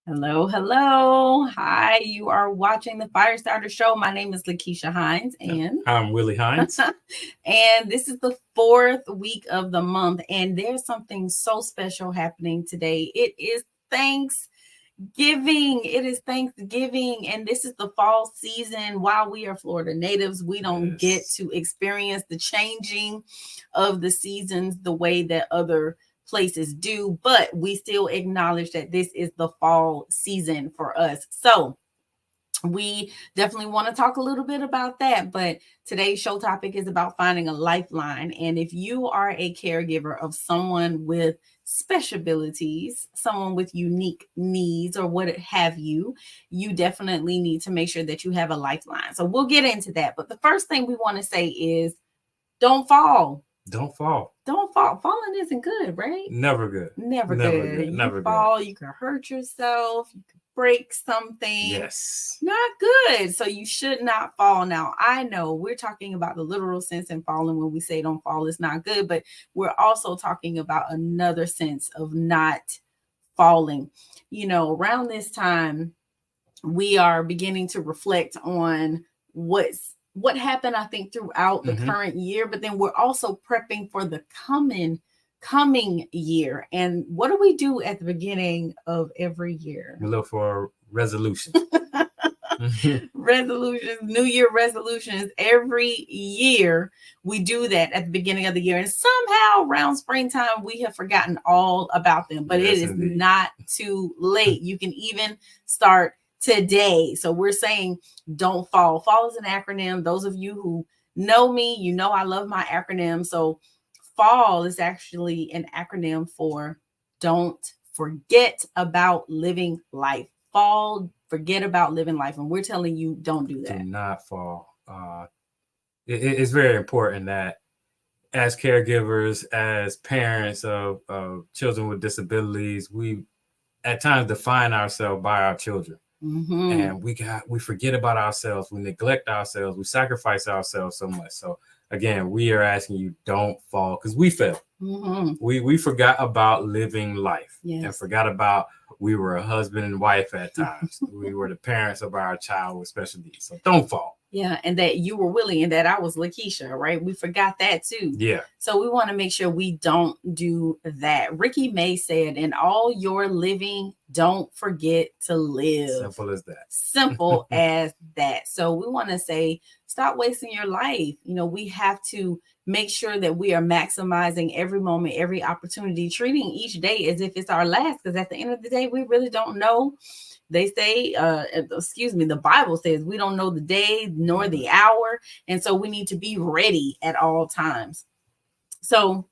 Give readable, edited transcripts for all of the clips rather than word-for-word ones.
Hello, hello. Hi, you are watching the Firestarter Show. My name is LaKeesha Hines, and I'm Willie Hines. and this is the fourth week of the month, and there's something so special happening today. It is Thanksgiving. It is Thanksgiving, and this is the fall season. While we are Florida natives, we don't get to experience the changing of the seasons the way that other places do, but we still acknowledge that this is the fall season for us. So we definitely want to talk a little bit about that, but today's show topic is about finding a lifeline. And if you are a caregiver of someone with special abilities, someone with unique needs, or what have you, you definitely need to make sure that you have a lifeline. So we'll get into that. But the first thing we want to say is don't fall. Don't fall. Don't fall. Falling isn't good, right? Never good. Never Never good. good. You Never fall, you can hurt yourself, you can break something. Yes. Not good. So you should not fall. Now, I know we're talking about the literal sense in falling when we say don't fall, it's not good, but we're also talking about another sense of not falling. You know, around this time, we are beginning to reflect on what happened, I think, throughout the current year, but then we're also prepping for the coming year. And what do we do at the beginning of every year? We look for resolution. Resolutions, New Year resolutions. Every year we do that at the beginning of the year. And somehow around springtime, we have forgotten all about them. But Yes, it is indeed. not too late. You can even start today. So we're saying don't fall. Fall is an acronym. Those of you who know me, you know I love my acronym. So fall is actually an acronym for don't forget about living life. Fall, forget about living life. And we're telling you don't do Do that. not fall. It's very important that as caregivers, as parents of children with disabilities, we at times define ourselves by our children. And we forget about ourselves, we neglect ourselves, we sacrifice ourselves so much. So again, we are asking you don't fall, because we fell. We forgot about living life. Yes. And forgot about we were a husband and wife at times. We were the parents of our child with special needs. So don't fall. Yeah, and that you were Willie and that I was LaKeesha, right? We forgot that too. Yeah. So we want to make sure we don't do that. Ricky May said, in all your living, don't forget to live. Simple as that. Simple as that. So we want to say, stop wasting your life. You know, we have to make sure that we are maximizing every moment, every opportunity, treating each day as if it's our last. Because at the end of the day, we really don't know. They say, the Bible says we don't know the day nor the hour. And so we need to be ready at all times. So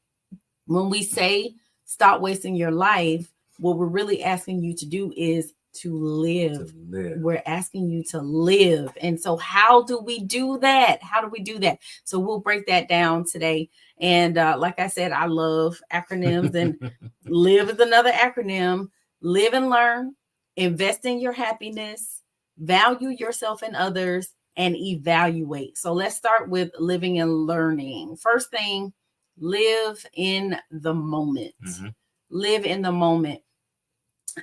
when we say stop wasting your life, what we're really asking you to do is to live. We're asking you to live. And so how do we do that? How do we do that? So we'll break that down today. And like I said, I love acronyms, and live is another acronym. Live and learn, invest in your happiness, value yourself and others, and evaluate. So let's start with living and learning. First thing, live in the moment. Live in the moment.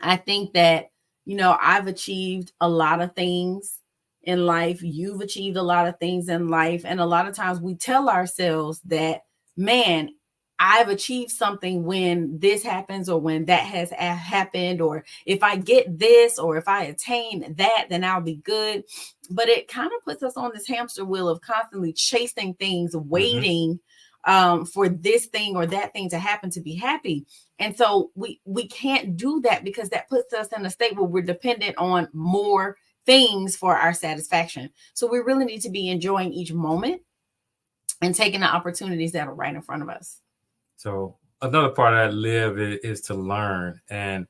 I think that, you know, I've achieved a lot of things in life. You've achieved a lot of things in life. And a lot of times we tell ourselves that, man, I've achieved something when this happens, or when that has happened, or if I get this, or if I attain that, then I'll be good. But it kind of puts us on this hamster wheel of constantly chasing things, waiting for this thing or that thing to happen to be happy. And so we can't do that, because that puts us in a state where we're dependent on more things for our satisfaction. So we really need to be enjoying each moment and taking the opportunities that are right in front of us. So another part of that live is to learn. And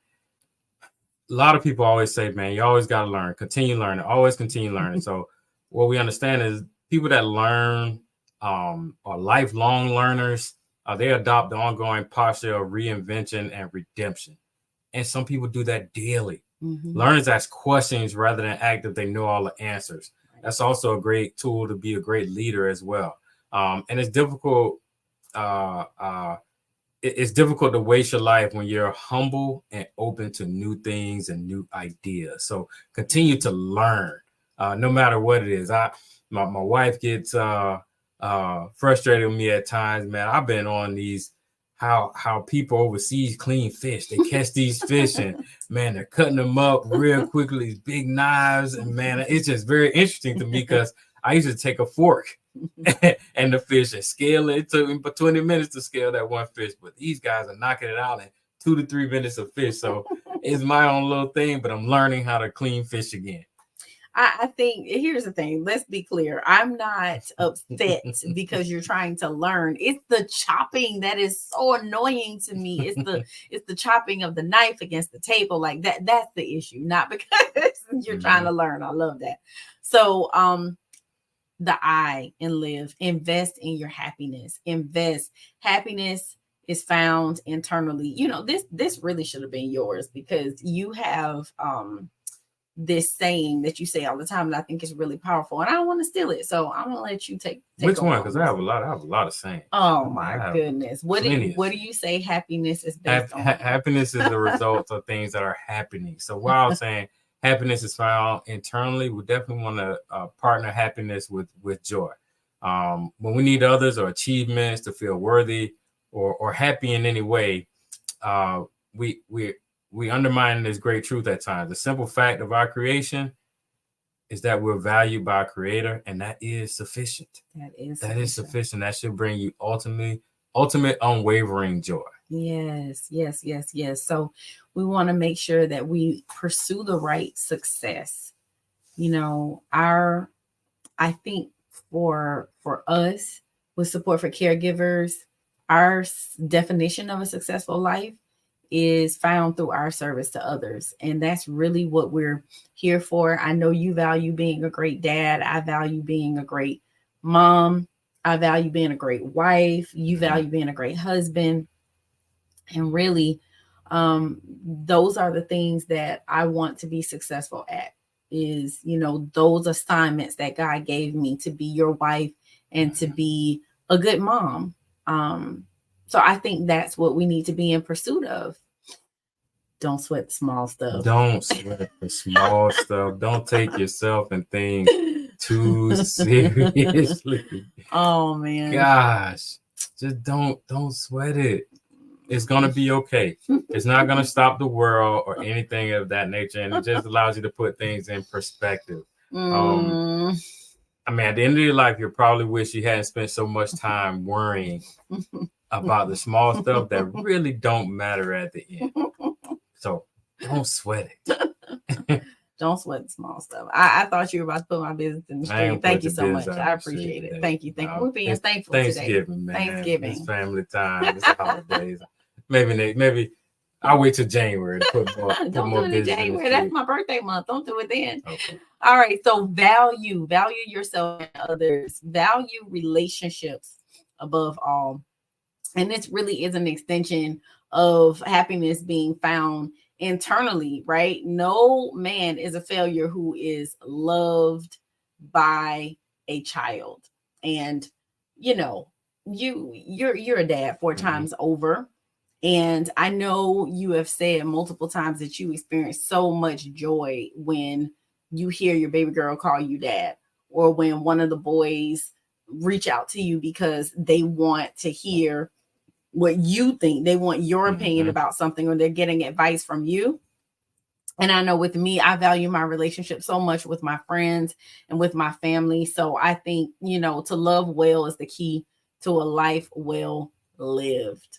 a lot of people always say, man, you always got to learn, continue learning, always continue learning. So what we understand is people that learn are lifelong learners. They adopt the ongoing posture of reinvention and redemption. And some people do that daily. Learners ask questions rather than act if they know all the answers. That's also a great tool to be a great leader as well. And it's difficult it's difficult to waste your life when you're humble and open to new things and new ideas. So continue to learn, no matter what it is. My wife gets frustrated with me at times, man. I've been on these how people overseas clean fish. They catch these fish and man, they're cutting them up real quickly, these big knives, and man, it's just very interesting to me because I used to take a fork and the fish and scale it. It took me for 20 minutes to scale that one fish, but these guys are knocking it out in 2 to 3 minutes of fish. So it's my own little thing, but I'm learning how to clean fish again. I think here's the thing. Let's be clear. I'm not upset because you're trying to learn. It's the chopping that is so annoying to me. It's the chopping of the knife against the table. Like that. That's the issue. Not because you're trying to learn. I love that. So the I in live. Invest in your happiness. Invest. Happiness is found internally. You know, this really should have been yours because you have this saying that you say all the time, and I think it's really powerful. And I don't want to steal it, so I'm gonna let you take which one? Because I have a lot of sayings. Oh my goodness! What do you say? Happiness is based on. Happiness is the result of things that are happening. So while I'm saying happiness is found internally, we definitely want to partner happiness with joy. When we need others or achievements to feel worthy or happy in any way, we undermine this great truth at times. The simple fact of our creation is that we're valued by our creator, and that is sufficient. That is sufficient. That should bring you ultimate unwavering joy. Yes. So we want to make sure that we pursue the right success. You know, I think for us with support for caregivers, our definition of a successful life is found through our service to others. And that's really what we're here for. I know you value being a great dad. I value being a great mom. I value being a great wife. You value being a great husband. And really, those are the things that I want to be successful at is, you know, those assignments that God gave me to be your wife and to be a good mom. So I think that's what we need to be in pursuit of. Don't sweat the small stuff. Don't sweat the small stuff. Don't take yourself and things too seriously. Oh man. Gosh, just don't sweat it. It's going to be okay. It's not going to stop the world or anything of that nature. And it just allows you to put things in perspective. I mean, at the end of your life, you probably wish you hadn't spent so much time worrying about the small stuff that really don't matter at the end. So don't sweat it. Don't sweat the small stuff. I thought you were about to put my business in the street. Thank you so much. I appreciate it. Thank you. We're being thankful Thanksgiving, today. Man. Thanksgiving. It's family time. It's the holidays. Maybe I'll wait till January to put more. Don't do it in January. That's my birthday month. Don't do it then. Okay. All right. So value yourself and others. Value relationships above all. And this really is an extension of happiness being found internally, right? No man is a failure who is loved by a child. And you know, you're a dad 4 times over. And I know you have said multiple times that you experience so much joy when you hear your baby girl call you dad, or when one of the boys reach out to you because they want to hear what you think. They want your opinion about something, or they're getting advice from you. And I know with me, I value my relationship so much with my friends and with my family. So I think, you know, to love well is the key to a life well lived.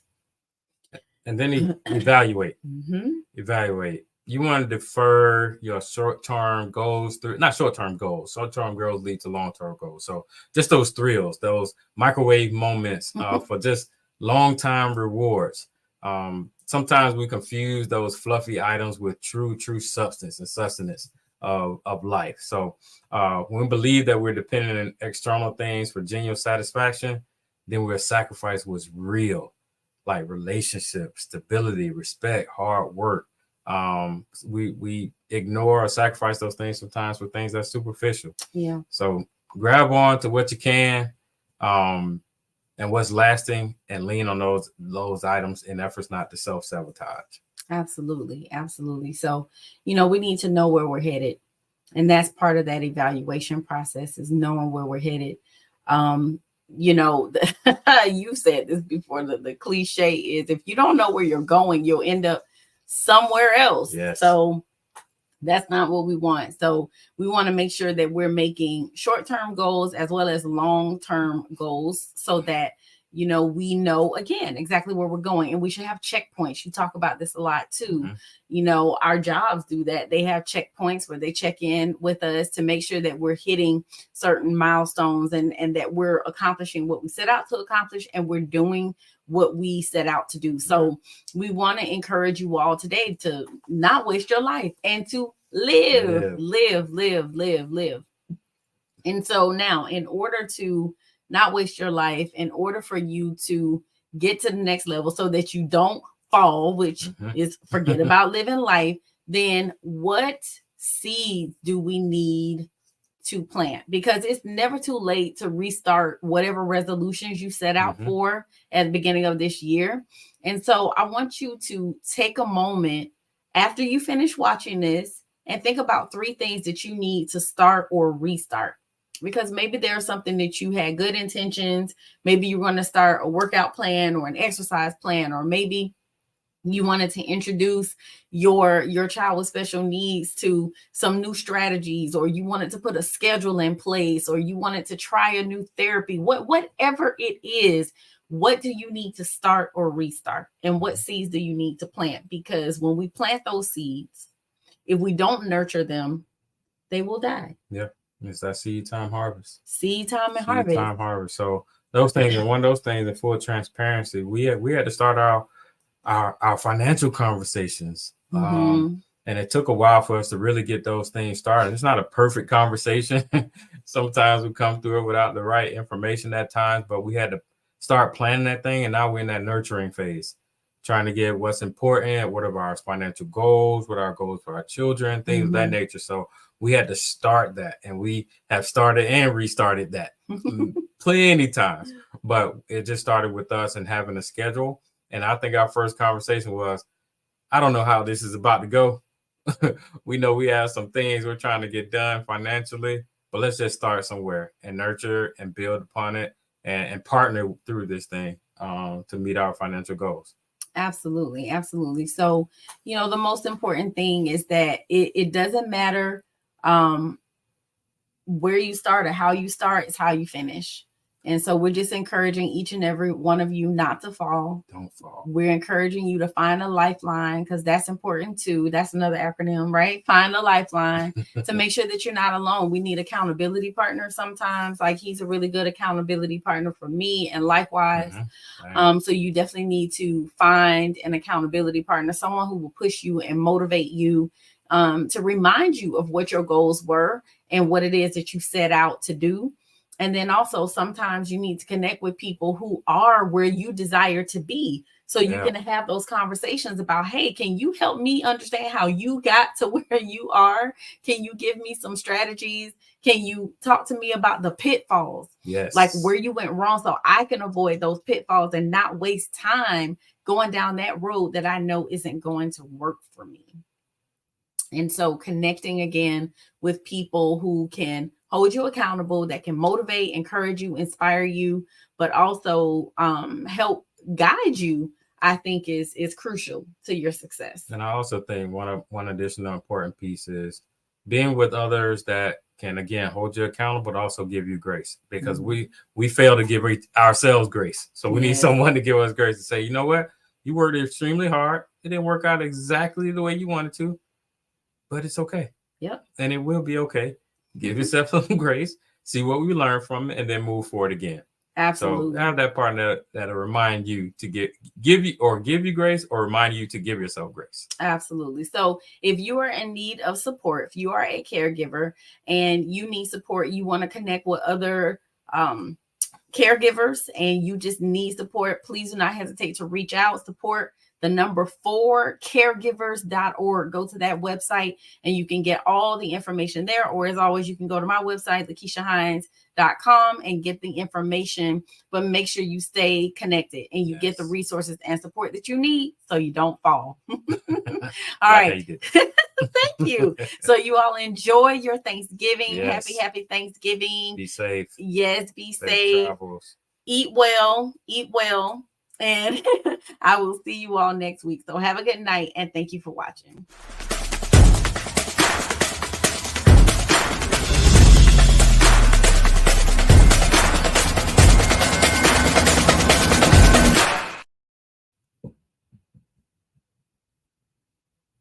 And then evaluate. Evaluate. You want to defer your short-term goals through, not short-term goals. Short-term goals lead to long-term goals. So just those thrills, those microwave moments for just long-time rewards. Sometimes we confuse those fluffy items with true substance and sustenance of life. So when we believe that we're dependent on external things for genuine satisfaction, then we'll sacrifice what's real, like relationships, stability, respect, hard work. We ignore or sacrifice those things sometimes for things that's superficial. Yeah. So grab on to what you can. and what's lasting, and lean on those items in efforts not to self-sabotage. Absolutely. Absolutely. So, we need to know where we're headed. And that's part of that evaluation process, is knowing where we're headed. Um, you said this before, the cliche is, if you don't know where you're going, you'll end up somewhere else. Yes. So that's not what we want. So we want to make sure that we're making short-term goals as well as long-term goals, so that we know, again, exactly where we're going. And we should have checkpoints. You talk about this a lot too. Our jobs do that. They have checkpoints where they check in with us to make sure that we're hitting certain milestones, and that we're accomplishing what we set out to accomplish, and we're doing what we set out to do. So we want to encourage you all today to not waste your life, and to live. And so now, in order to not waste your life, in order for you to get to the next level so that you don't fall, which is forget about living life, then what seeds do we need to plant? Because it's never too late to restart whatever resolutions you set out for at the beginning of this year. And so I want you to take a moment after you finish watching this and think about 3 things that you need to start or restart. Because maybe there's something that you had good intentions. Maybe you're going to start a workout plan or an exercise plan, or maybe you wanted to introduce your child with special needs to some new strategies, or you wanted to put a schedule in place, or you wanted to try a new therapy. Whatever it is, what do you need to start or restart? And what seeds do you need to plant? Because when we plant those seeds, if we don't nurture them, they will die. Yeah. It's that seed time harvest. Seed time and Seed harvest. time harvest. So those things, and one of those things, in full transparency, we had to start our financial conversations. And it took a while for us to really get those things started. It's not a perfect conversation. Sometimes we come through it without the right information at times, but we had to start planning that thing. And now we're in that nurturing phase, trying to get what's important, what are our financial goals, what are our goals for our children, things of that nature. So we had to start that, and we have started and restarted that plenty times, but it just started with us and having a schedule. And I think our first conversation was, I don't know how this is about to go. We know we have some things we're trying to get done financially, but let's just start somewhere and nurture and build upon it, and partner through this thing to meet our financial goals. Absolutely. Absolutely. So, the most important thing is that it doesn't matter where you start or how you start, it's how you finish. And so we're just encouraging each and every one of you not to fall. Don't fall. We're encouraging you to find a lifeline, because that's important too. That's another acronym, right? Find a lifeline to make sure that you're not alone. We need accountability partners sometimes. Like, he's a really good accountability partner for me, and likewise. So you definitely need to find an accountability partner, someone who will push you and motivate you, to remind you of what your goals were and what it is that you set out to do. And then also, sometimes you need to connect with people who are where you desire to be, so you can have those conversations about, hey, can you help me understand how you got to where you are? Can you give me some strategies? Can you talk to me about the pitfalls? Yes. Like, where you went wrong, so I can avoid those pitfalls and not waste time going down that road that I know isn't going to work for me. And so connecting again with people who can hold you accountable, that can motivate, encourage you, inspire you, but also help guide you, I think is crucial to your success. And I also think one additional important piece is being with others that can, again, hold you accountable, but also give you grace, because we fail to give ourselves grace. So we need someone to give us grace to say, you know what, you worked extremely hard. It didn't work out exactly the way you wanted to, but it's okay. Yep. And it will be okay. Give yourself some grace, see what we learned from it, and then move forward again. Absolutely. So have that partner that'll remind you to give you grace, or remind you to give yourself grace. Absolutely. So if you are in need of support, if you are a caregiver and you need support, you want to connect with other caregivers, and you just need support, please do not hesitate to reach out. Support the number 4 caregivers.org. Go to that website and you can get all the information there. Or as always, you can go to my website, LaKeeshaHines.com, and get the information. But make sure you stay connected and you get the resources and support that you need so you don't fall. All right. Thank you. So you all enjoy your Thanksgiving. Yes. Happy Thanksgiving. Be safe. Yes, be safe. Travels. Eat well. And I will see you all next week. So have a good night and thank you for watching.